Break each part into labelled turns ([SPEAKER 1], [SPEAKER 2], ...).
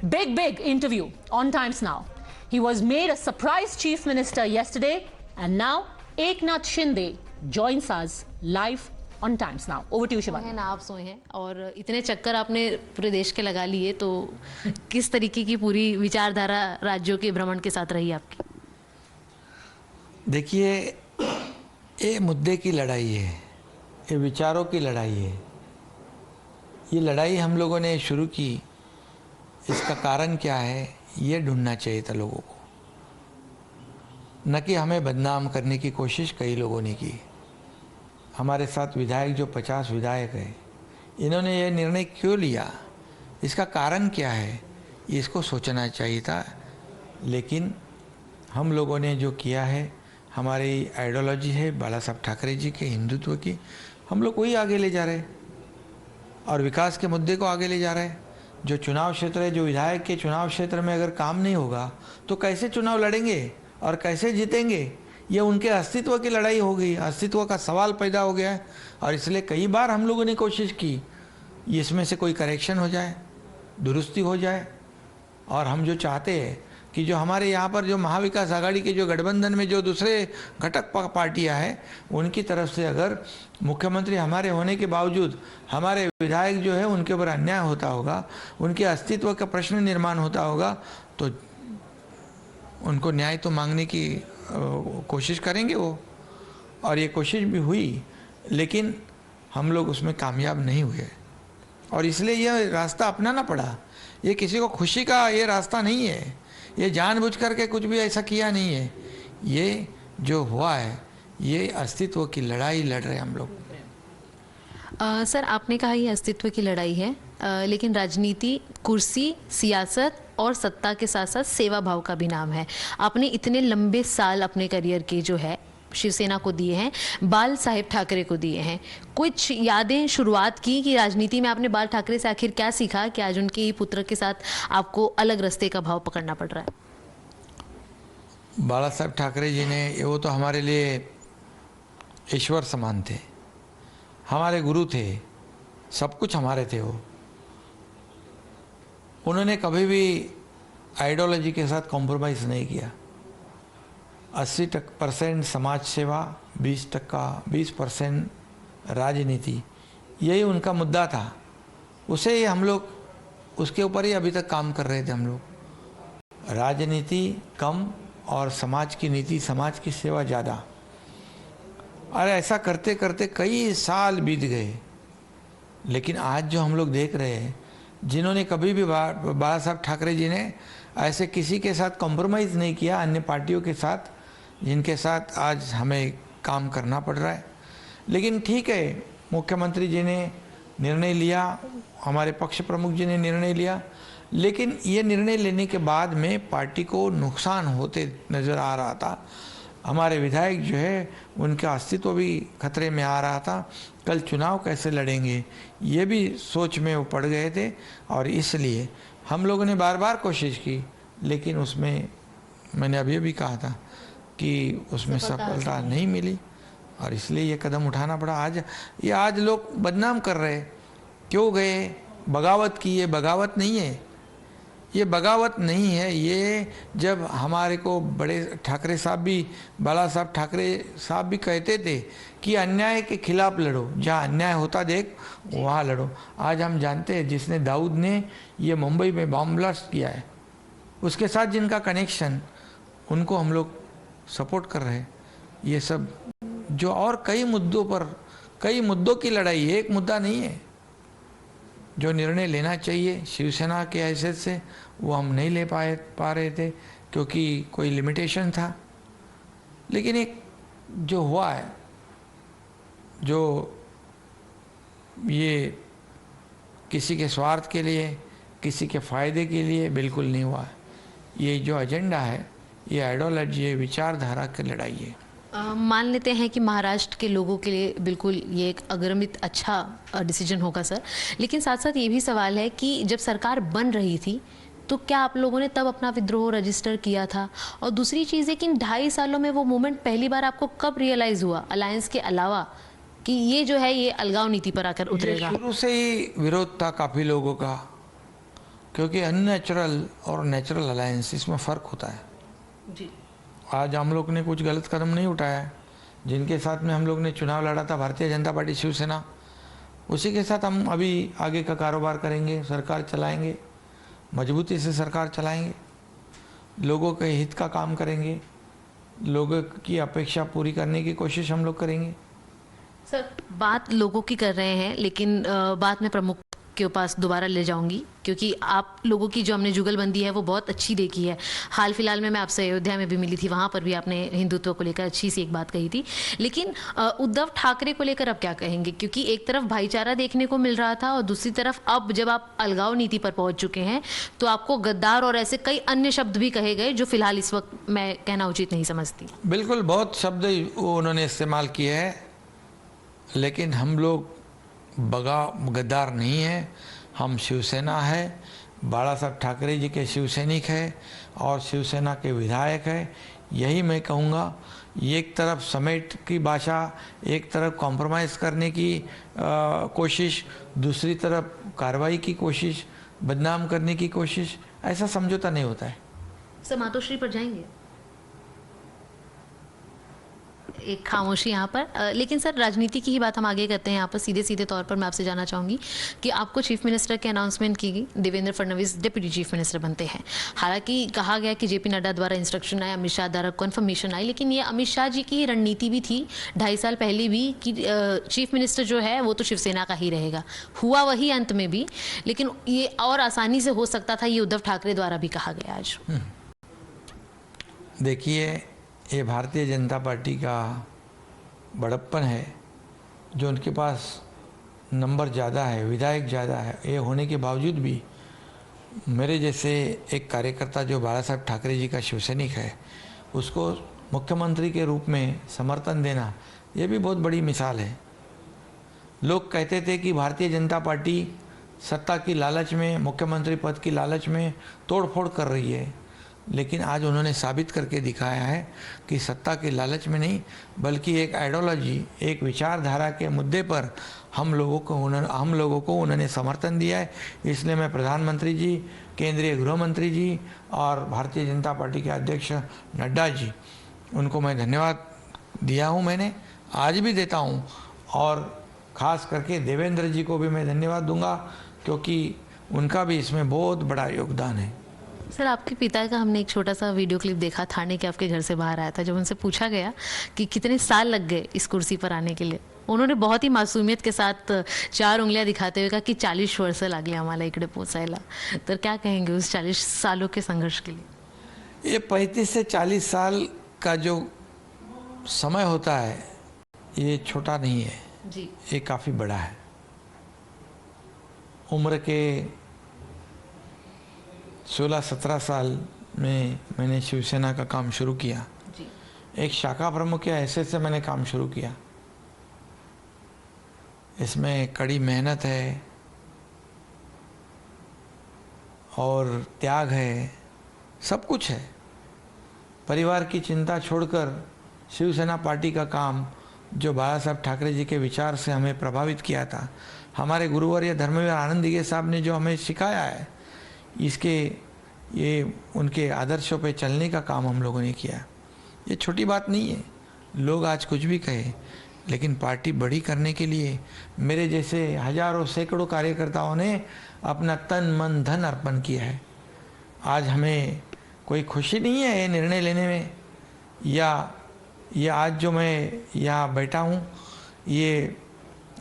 [SPEAKER 1] Big interview on Times Now. He was made a surprise chief minister yesterday, and now Eknath Shinde joins us live on Times Now. Over to you, Shivani.
[SPEAKER 2] ना आप सोए हैं और इतने चक्कर आपने पूरे देश के लगा लिए, तो किस तरीके की पूरी विचारधारा राज्यों के भ्रमण के साथ रही आपकी?
[SPEAKER 3] देखिए, ये मुद्दे की लड़ाई है, ये विचारों की लड़ाई है। ये लड़ाई हम लोगों ने शुरू की, इसका कारण क्या है ये ढूंढना चाहिए था लोगों को, न कि हमें बदनाम करने की कोशिश कई लोगों ने की। हमारे साथ विधायक जो 50 विधायक हैं, इन्होंने ये निर्णय क्यों लिया, इसका कारण क्या है, इसको सोचना चाहिए था। लेकिन हम लोगों ने जो किया है, हमारी आइडियोलॉजी है बाला साहब ठाकरे जी के हिंदुत्व की, हम लोग वही आगे ले जा रहे हैं और विकास के मुद्दे को आगे ले जा रहे हैं। जो चुनाव क्षेत्र है, जो विधायक के चुनाव क्षेत्र में अगर काम नहीं होगा तो कैसे चुनाव लड़ेंगे और कैसे जीतेंगे? ये उनके अस्तित्व की लड़ाई हो गई, अस्तित्व का सवाल पैदा हो गया है। और इसलिए कई बार हम लोगों ने कोशिश की इसमें से कोई करेक्शन हो जाए, दुरुस्ती हो जाए। और हम जो चाहते हैं कि जो हमारे यहाँ पर जो महाविकास आघाड़ी के जो गठबंधन में जो दूसरे घटक पार्टियाँ हैं, उनकी तरफ से अगर मुख्यमंत्री हमारे होने के बावजूद हमारे विधायक जो है उनके ऊपर अन्याय होता होगा, उनके अस्तित्व का प्रश्न निर्माण होता होगा, तो उनको न्याय तो मांगने की कोशिश करेंगे वो। और ये कोशिश भी हुई, लेकिन हम लोग उसमें कामयाब नहीं हुए और इसलिए यह रास्ता अपनाना पड़ा। ये किसी को खुशी का ये रास्ता नहीं है, ये जानबूझ करके कुछ भी ऐसा किया नहीं है। ये जो हुआ है, ये अस्तित्व की लड़ाई लड़ रहे हैं हम लोग।
[SPEAKER 2] सर, आपने कहा ये अस्तित्व की लड़ाई है, लेकिन राजनीति कुर्सी, सियासत और सत्ता के साथ साथ सेवा भाव का भी नाम है। आपने इतने लंबे साल अपने करियर के जो है शिवसेना को दिए हैं, बाल साहेब ठाकरे को दिए हैं। कुछ यादें शुरुआत की कि राजनीति में आपने बाल ठाकरे से आखिर क्या सीखा कि आज उनके पुत्र के साथ आपको अलग रास्ते का भाव पकड़ना पड़ रहा है?
[SPEAKER 3] बाला साहेब ठाकरे जी ने, वो तो हमारे लिए ईश्वर समान थे, हमारे गुरु थे, सब कुछ हमारे थे। वो उन्होंने कभी भी आइडियोलॉजी के साथ कॉम्प्रोमाइज़ नहीं किया। 80% समाज सेवा, 20% राजनीति, यही उनका मुद्दा था। उसे ही हम लोग, उसके ऊपर ही अभी तक काम कर रहे थे हम लोग। राजनीति कम और समाज की नीति, समाज की सेवा ज़्यादा। और ऐसा करते करते कई साल बीत गए, लेकिन आज जो हम लोग देख रहे हैं, जिन्होंने कभी भी बाला साहब ठाकरे जी ने ऐसे किसी के साथ कॉम्प्रोमाइज़ नहीं किया, अन्य पार्टियों के साथ, जिनके साथ आज हमें काम करना पड़ रहा है। लेकिन ठीक है, मुख्यमंत्री जी ने निर्णय लिया, हमारे पक्ष प्रमुख जी ने निर्णय लिया, लेकिन ये निर्णय लेने के बाद में पार्टी को नुकसान होते नज़र आ रहा था। हमारे विधायक जो है उनका अस्तित्व भी खतरे में आ रहा था। कल चुनाव कैसे लड़ेंगे ये भी सोच में वो पड़ गए थे और इसलिए हम लोगों ने बार बार कोशिश की, लेकिन उसमें मैंने अभी भी कहा था कि उसमें सफलता नहीं मिली और इसलिए ये कदम उठाना पड़ा। आज लोग बदनाम कर रहे, क्यों गए, बगावत की। ये बगावत नहीं है, ये बगावत नहीं है। ये जब हमारे को बड़े ठाकरे साहब भी, बाला साहब ठाकरे साहब भी कहते थे कि अन्याय के खिलाफ लड़ो, जहाँ अन्याय होता देख वहाँ लड़ो। आज हम जानते हैं, जिसने दाऊद ने ये मुंबई में बॉम्ब ब्लास्ट किया है, उसके साथ जिनका कनेक्शन, उनको हम लोग सपोर्ट कर रहे हैं। ये सब जो और कई मुद्दों पर, कई मुद्दों की लड़ाई है, एक मुद्दा नहीं है। जो निर्णय लेना चाहिए शिवसेना के हैसियत से, वो हम नहीं ले पा रहे थे क्योंकि कोई लिमिटेशन था। लेकिन एक जो हुआ है, जो ये किसी के स्वार्थ के लिए, किसी के फ़ायदे के लिए बिल्कुल नहीं हुआ है। ये जो एजेंडा है, ये आइडियोलॉजी, ये विचारधारा की लड़ाई है।
[SPEAKER 2] मान लेते हैं कि महाराष्ट्र के लोगों के लिए बिल्कुल ये एक अग्रमित अच्छा डिसीजन होगा सर, लेकिन साथ साथ ये भी सवाल है कि जब सरकार बन रही थी तो क्या आप लोगों ने तब अपना विद्रोह रजिस्टर किया था? और दूसरी चीज़ है कि इन 2.5 सालों में वो मोमेंट पहली बार आपको कब रियलाइज़ हुआ, अलायंस के अलावा, कि ये जो है ये अलगाव नीति पर आकर उतरेगा?
[SPEAKER 3] शुरू से ही विरोध था काफ़ी लोगों का, क्योंकि अननेचुरल और नेचुरल अलायंस इसमें फ़र्क होता है।
[SPEAKER 2] जी।
[SPEAKER 3] आज हम लोग ने कुछ गलत कदम नहीं उठाया है। जिनके साथ में हम लोग ने चुनाव लड़ा था, भारतीय जनता पार्टी शिवसेना, उसी के साथ हम अभी आगे का कारोबार करेंगे, सरकार चलाएंगे, मजबूती से सरकार चलाएंगे, लोगों के हित का काम करेंगे, लोगों की अपेक्षा पूरी करने की कोशिश हम लोग करेंगे।
[SPEAKER 2] सर, बात लोगों की कर रहे हैं, लेकिन बात मैं प्रमुख के पास दोबारा ले जाऊंगी, क्योंकि आप लोगों की जो हमने जुगलबंदी है वो बहुत अच्छी देखी है। हाल फिलहाल में मैं आपसे अयोध्या में भी मिली थी, वहां पर भी आपने हिंदुत्व को लेकर अच्छी सी एक बात कही थी। लेकिन उद्धव ठाकरे को लेकर अब क्या कहेंगे? क्योंकि एक तरफ भाईचारा देखने को मिल रहा था और दूसरी तरफ अब जब आप अलगाव नीति पर पहुंच चुके हैं तो आपको गद्दार और ऐसे कई अन्य शब्द भी कहे गए जो फिलहाल इस वक्त मैं कहना उचित नहीं समझती।
[SPEAKER 3] बिल्कुल, बहुत शब्द उन्होंने इस्तेमाल किए हैं, लेकिन हम लोग गद्दार नहीं है। हम शिवसेना है, बाला साहब ठाकरे जी के शिवसैनिक है और शिवसेना के विधायक है। यही मैं कहूँगा, एक तरफ समेट की भाषा, एक तरफ कॉम्प्रोमाइज़ करने की कोशिश, दूसरी तरफ कार्रवाई की कोशिश, बदनाम करने की कोशिश, ऐसा समझौता नहीं होता है।
[SPEAKER 2] सर, मातोश्री पर जाएंगे? एक खामोशी यहाँ पर। लेकिन सर, राजनीति की ही बात हम आगे करते हैं। यहाँ पर सीधे सीधे तौर पर मैं आपसे जानना चाहूँगी कि आपको चीफ मिनिस्टर की अनाउंसमेंट की गई, Devendra Fadnavis deputy chief minister बनते हैं। हालांकि कहा गया कि जेपी नड्डा द्वारा इंस्ट्रक्शन आया, अमित शाह द्वारा कन्फर्मेशन आई, लेकिन ये अमित शाह जी की रणनीति भी थी 2.5 साल पहले भी कि चीफ मिनिस्टर जो है वो तो शिवसेना का ही रहेगा। हुआ वही अंत में भी, लेकिन ये और आसानी से हो सकता था, ये उद्धव ठाकरे द्वारा भी कहा गया आज।
[SPEAKER 3] देखिए, ये भारतीय जनता पार्टी का बड़प्पन है, जो उनके पास नंबर ज़्यादा है, विधायक ज़्यादा है। ये होने के बावजूद भी मेरे जैसे एक कार्यकर्ता जो बाला साहब ठाकरे जी का शिवसैनिक है, उसको मुख्यमंत्री के रूप में समर्थन देना, ये भी बहुत बड़ी मिसाल है। लोग कहते थे कि भारतीय जनता पार्टी सत्ता की लालच में, मुख्यमंत्री पद की लालच में तोड़फोड़ कर रही है, लेकिन आज उन्होंने साबित करके दिखाया है कि सत्ता के लालच में नहीं, बल्कि एक आइडियोलॉजी, एक विचारधारा के मुद्दे पर हम लोगों को उन्होंने समर्थन दिया है। इसलिए मैं प्रधानमंत्री जी, केंद्रीय गृह मंत्री जी और भारतीय जनता पार्टी के अध्यक्ष नड्डा जी, उनको मैं धन्यवाद दिया हूँ, मैंने आज भी देता हूँ, और ख़ास करके देवेंद्र जी को भी मैं धन्यवाद दूंगा, क्योंकि उनका भी इसमें बहुत बड़ा योगदान है।
[SPEAKER 2] सर, आपके पिता का हमने एक छोटा सा वीडियो क्लिप देखा, थाने के आपके घर से बाहर आया था, जब उनसे पूछा गया कि कितने साल लग गए इस कुर्सी पर आने के लिए, उन्होंने बहुत ही मासूमियत के साथ 4 उंगलियां दिखाते हुए कहा कि 40 वर्ष लागली आम्हाला इकडे पोचायला। तर क्या कहेंगे उस 40 सालों के संघर्ष के लिए?
[SPEAKER 3] ये 35 से 40 साल का जो समय होता है, ये छोटा नहीं है
[SPEAKER 2] जी,
[SPEAKER 3] ये काफ़ी बड़ा है। उम्र के 16-17 साल में मैंने शिवसेना का काम शुरू किया
[SPEAKER 2] जी।
[SPEAKER 3] एक शाखा प्रमुख या ऐसे से मैंने काम शुरू किया। इसमें कड़ी मेहनत है और त्याग है, सब कुछ है। परिवार की चिंता छोड़कर शिवसेना पार्टी का काम, जो बाला साहब ठाकरे जी के विचार से हमें प्रभावित किया था, हमारे गुरुवर्य धर्मवीर आनंद दिघे साहब ने जो हमें सिखाया है, ये उनके आदर्शों पे चलने का काम हम लोगों ने किया। ये छोटी बात नहीं है। लोग आज कुछ भी कहे, लेकिन पार्टी बड़ी करने के लिए मेरे जैसे हजारों सैकड़ों कार्यकर्ताओं ने अपना तन मन धन अर्पण किया है। आज हमें कोई खुशी नहीं है ये निर्णय लेने में, या आज जो मैं यहाँ बैठा हूँ, ये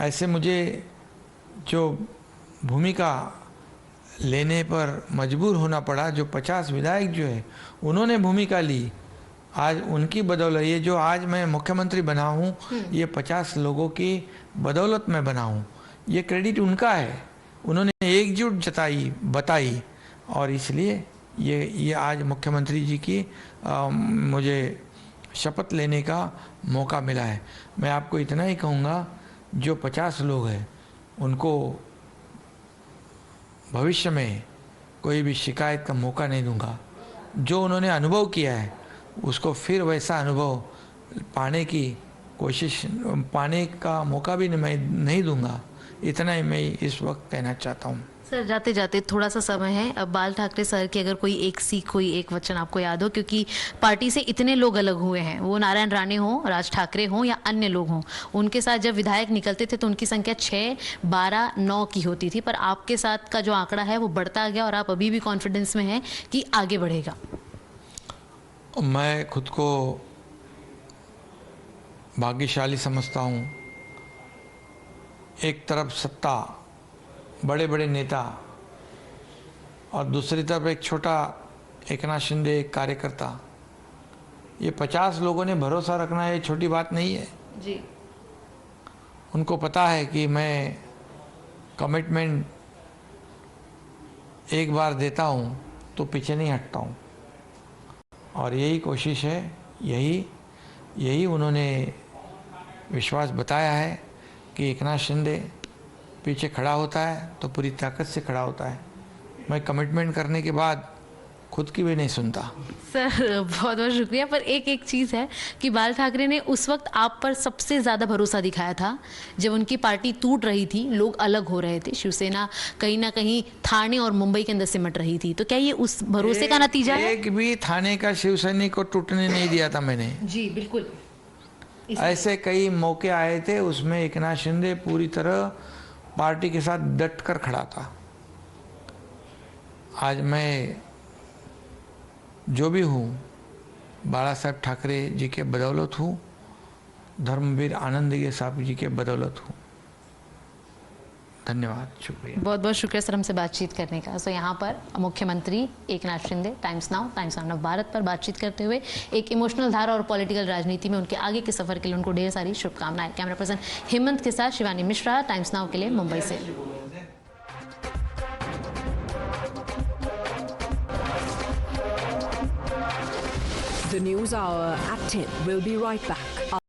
[SPEAKER 3] ऐसे मुझे जो भूमिका लेने पर मजबूर होना पड़ा। जो 50 विधायक जो है उन्होंने भूमिका ली, आज उनकी बदौलत ये जो आज मैं मुख्यमंत्री बना हूँ, ये 50 लोगों की बदौलत मैं बना हूँ। ये क्रेडिट उनका है, उन्होंने एकजुट बताई, और इसलिए ये आज मुख्यमंत्री जी की मुझे शपथ लेने का मौका मिला है। मैं आपको इतना ही कहूँगा, जो 50 लोग हैं उनको भविष्य में कोई भी शिकायत का मौका नहीं दूंगा। जो उन्होंने अनुभव किया है उसको फिर वैसा अनुभव पाने का मौका भी मैं नहीं दूंगा। इतना ही मैं इस वक्त कहना चाहता हूँ।
[SPEAKER 2] सर जाते जाते थोड़ा सा समय है, अब बाल ठाकरे सर की अगर कोई एक सीख, कोई एक वचन आपको याद हो, क्योंकि पार्टी से इतने लोग अलग हुए हैं, वो नारायण राणे हो, राज ठाकरे हो या अन्य लोग हों, उनके साथ जब विधायक निकलते थे तो उनकी संख्या 6, 12, 9 की होती थी, पर आपके साथ का जो आंकड़ा है वो बढ़ता गया और आप अभी भी कॉन्फिडेंस में हैं कि आगे बढ़ेगा।
[SPEAKER 3] मैं खुद को भाग्यशाली समझता हूँ। एक तरफ सत्ता, बड़े बड़े नेता, और दूसरी तरफ एक छोटा एकनाथ शिंदे, एक कार्यकर्ता। ये 50 लोगों ने भरोसा रखना ये छोटी बात नहीं है
[SPEAKER 2] जी।
[SPEAKER 3] उनको पता है कि मैं कमिटमेंट एक बार देता हूँ तो पीछे नहीं हटता हूँ, और यही कोशिश है, यही उन्होंने विश्वास बताया है कि एकनाथ शिंदे पीछे खड़ा होता है तो पूरी ताकत से खड़ा होता है। मैं कमिटमेंट करने के बाद खुद की भी नहीं सुनता।
[SPEAKER 2] सर बहुत बहुत शुक्रिया, पर एक चीज़ है कि बाल ठाकरे ने उस वक्त आप पर सबसे ज़्यादा भरोसा दिखाया था जब उनकी पार्टी टूट रही थी, लोग अलग हो रहे थे, शिवसेना कहीं ना कहीं थाने और मुंबई के अंदर सिमट रही थी, तो क्या ये उस भरोसे का नतीजा है?
[SPEAKER 3] एक भी थाने का शिवसैनिक को टूटने नहीं दिया था मैंने।
[SPEAKER 2] जी बिल्कुल।
[SPEAKER 3] ऐसे कई मौके आए थे, उसमें एकनाथ शिंदे पूरी तरह पार्टी के साथ डट कर खड़ा था। आज मैं जो भी हूँ बाला साहब ठाकरे जी के बदौलत हूँ, धर्मवीर आनंदीय साहब जी के बदौलत हूँ। धन्यवाद, शुक्रिया।
[SPEAKER 2] बहुत बहुत शुक्रिया सर हमसे बातचीत करने का। सो यहाँ पर मुख्यमंत्री Eknath Shinde times now of Bharat पर बातचीत करते हुए एक इमोशनल धारा और पॉलिटिकल राजनीति में उनके आगे के सफर के लिए उनको ढेर सारी शुभकामनाएं। कैमरा पर्सन हेमंत के साथ शिवानी मिश्रा, टाइम्स नाउ के लिए मुंबई से।
[SPEAKER 4] The News Hour at 10 will be right back.